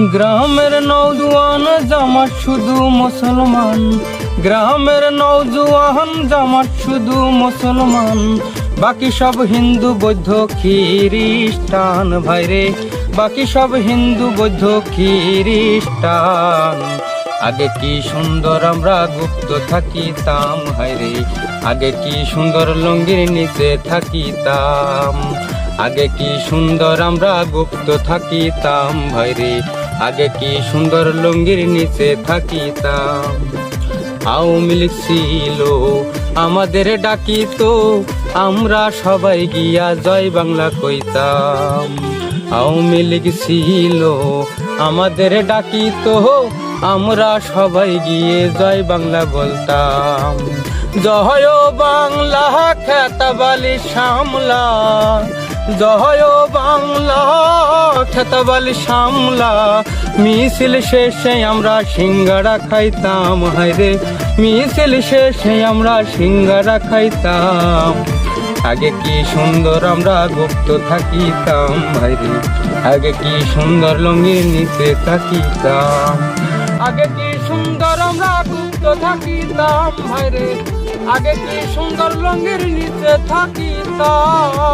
গ্রামের নওজোয়ান জামাত শুধু মুসলমান, গ্রামের নওজোয়ান জামাত শুধু মুসলমান, বাকি সব হিন্দু বৌদ্ধ খ্রিস্টান ভাইরে, বাকি সব হিন্দু বৌদ্ধ খ্রিস্টান। আগে কি সুন্দর আমরা গুপ্ত থাকিতাম হায়রে, আগে কি সুন্দর লুঙ্গির নিচে থাকিতাম, আগে কি সুন্দর আমরা গুপ্ত থাকিতাম ভাইরে, আগে কি সুন্দর লুঙ্গির নিচে থাকিতাম। আওয়ামী লীগ ছিল আমাদের ডাকিত, আমরা সবাই গিয়া জয় বাংলা কইতাম। আওয়ামী লীগ ছিল আমাদের ডাকিত, আমরা সবাই গিয়ে জয় বাংলা বলতাম। জয় বাংলা খেতাবালি সামলা, জয় বাংলা খেতাবালি সামলা, মিছিল শেষে আমরা সিঙ্গারা খাইতাম হায়রে, মিছিল শেষে আমরা সিঙ্গারা খাইতাম। আগে কি সুন্দর আমরা গুপ্ত থাকিতাম ভাইরে, আগে কি সুন্দর লুঙ্গির নিচে থাকিতাম, আগে কি সুন্দর আমরা গুপ্ত থাকিতাম ভাইরে, আগে কি সুন্দর লুঙ্গির নিচে থাকিতাম।